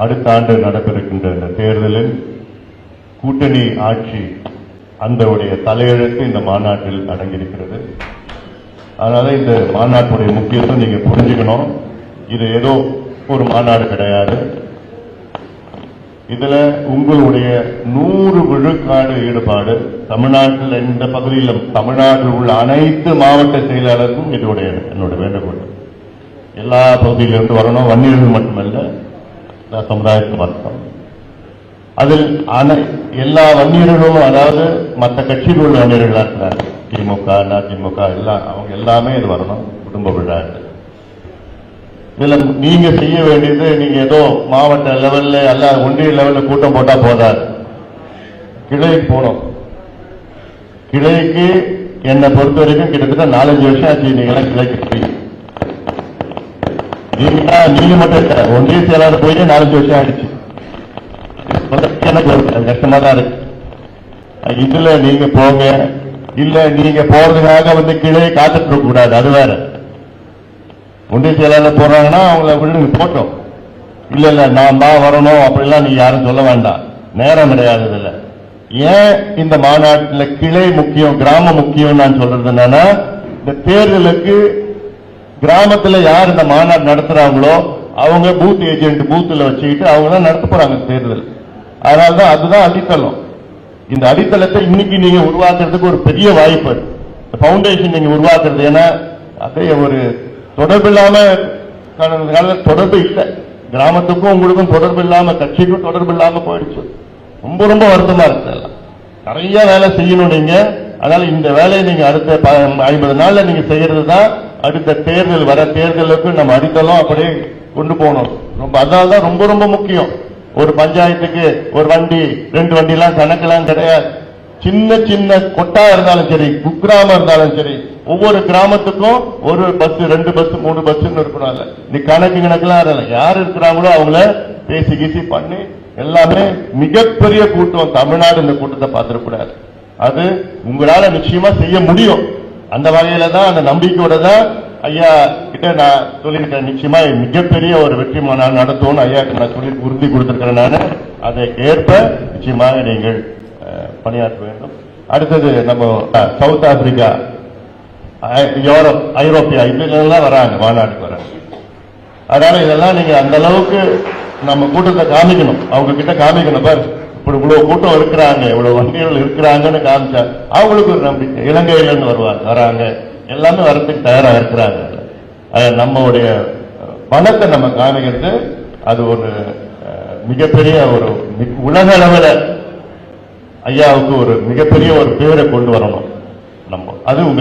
அடுத்த ஆண்டு நடைபெறுகின்ற இந்த தேர்தலில் கூட்டணி ஆட்சி அந்த தலையெழுத்து இந்த மாநாட்டில் அடங்கியிருக்கிறது. அதனால இந்த மாநாட்டுடைய முக்கியத்துவம் நீங்க புரிஞ்சுக்கணும். இது ஏதோ ஒரு மாநாடு கிடையாது. இதுல உங்களுடைய 100 விழுக்காடு ஈடுபாடு தமிழ்நாட்டில் இந்த பகுதியிலும் தமிழ்நாட்டில் உள்ள அனைத்து மாவட்ட செயலாளருக்கும் என்னோட வேண்டுகோள். எல்லா பகுதியிலிருந்து வரணும். வன்னியர்கள் மட்டுமல்ல, சமுதாயத்துக்கு வரணும். அதில் எல்லா வன்னியர்களும், அதாவது மற்ற கட்சியில் உள்ள வன்னியர்களா இருக்கிறாங்க, திமுக அதிமுக எல்லாம், அவங்க எல்லாமே இது வரணும். குடும்ப விழா இதுல நீங்க செய்ய வேண்டியது, நீங்க ஏதோ மாவட்ட லெவல்ல அல்ல ஒன்றிய லெவல்ல கூட்டம் போட்டா போதாது. கிளைக்கு போனோம். கிளைக்கு என்னை பொறுத்த வரைக்கும் கிட்டத்தட்ட 4-5 வருஷம் ஆச்சு. நீங்க கிளைக்கு நீங்க மட்டும் ஒன்றிய செயலாளர் போய் 4-5 வருஷம் ஆயிடுச்சு. கஷ்டமா தான் இருக்கு. இதுல நீங்க போங்க. இல்ல நீங்க போறதுக்காக கிளையை காத்துட்டு இருக்க கூடாது. அது வேற. ஒன்றிய செயலாளர் போறாங்கன்னா அவங்கள விடுங்க, போட்டோம். இல்ல இல்ல நான் தான் வரணும் அப்படிலாம் நீங்க யாரும் சொல்ல வேண்டாம். நேரம் கிடையாது. இதுல ஏன் இந்த மாநாட்டில் கிளை முக்கியம், கிராம முக்கியம் நான் சொல்றது என்னன்னா, இந்த தேர்தலுக்கு கிராமத்துல யார் இந்த மாநாடு நடத்துறாங்களோ அவங்க பூத் ஏஜென்ட் பூத்துல வச்சுக்கிட்டு அவங்க தான் நடத்த போறாங்க தேர்தல். அதனால்தான் அதுதான் அடித்தளம். இந்த அடித்தளத்தை இன்னைக்கு நீங்க உருவாக்குறதுக்கு ஒரு பெரிய வாய்ப்பு. பவுண்டேஷன் நீங்க உருவாக்குறது. ஏன்னா அதே ஒரு தொடர்பு இல்லாம, தொடர்பு இல்லை. கிராமத்துக்கும் உங்களுக்கும் தொடர்பு இல்லாம, கட்சிக்கும் தொடர்பு இல்லாம போயிடுச்சு. ரொம்ப ரொம்ப வருத்தமா இருக்கு. நிறைய வேலை செய்யணும் நீங்க. அதனால இந்த வேலையை நீங்க அடுத்த 50 நாள்ல நீங்க செய்யறது தான் அடுத்த தேர்தல், வர தேர்தலுக்கு நம்ம அடித்தளம் அப்படியே கொண்டு போகணும். அதனால்தான் ரொம்ப ரொம்ப முக்கியம். ஒரு பஞ்சாயத்துக்கு ஒரு வண்டி 2 வண்டி எல்லாம் கணக்கெல்லாம் கிடையாது. சின்ன சின்ன கொட்டா இருந்தாலும் சரி, குக்கிராமம் இருந்தாலும் சரி, ஒவ்வொரு கிராமத்துக்கும் ஒரு பஸ், 2 பஸ், 3 பஸ் இருக்கணும். நீ கணக்கெல்லாம் யார் இருக்கிறாங்களோ அவங்கள பேசி கீசி பண்ணி எல்லாமே மிகப்பெரிய கூட்டம். தமிழ்நாடு இந்த கூட்டத்தை பார்த்திடக்கூடாது. அது உங்களால நிச்சயமா செய்ய முடியும். அந்த வகையில தான், அந்த நம்பிக்கையோட தான் ஐயா கிட்ட நான் சொல்லியிருக்கேன். நிச்சயமா மிகப்பெரிய ஒரு வெற்றி மாநாடு நடத்துவோம் ஐயா நான் சொல்லி உறுதி கொடுத்திருக்கிறேன். நான் அதை ஏற்ப நிச்சயமாக நீங்கள் பணியாற்ற வேண்டும். அடுத்தது நம்ம சவுத் ஆப்பிரிக்கா, யூரோப், ஐரோப்பியா இதுலாம் வராங்க, மாநாட்டுக்கு வராங்க. அதனால இதெல்லாம் நீங்க அந்த அளவுக்கு நம்ம கூட்டத்தை காமிக்கணும். அவங்க கிட்ட காமிக்கணும். பாரு, இப்படி இவ்வளவு கூட்டம் இருக்கிறாங்க, இவ்வளவு வண்டிகள் இருக்கிறாங்கன்னு காமிச்சா அவங்களுக்கு ஒரு நம்பிக்கை. இலங்கையிலிருந்து வராங்க, எல்லாமே வரத்துக்கு தயாராக இருக்கிறாங்க. நம்மளுடைய பணத்தை நம்ம காமிக்கிறது அது ஒரு மிகப்பெரிய ஒரு உலக அளவில் ஐயாவுக்கு ஒரு மிகப்பெரிய ஒரு பேரை கொண்டு வரணும் நம்ம. அது உங்க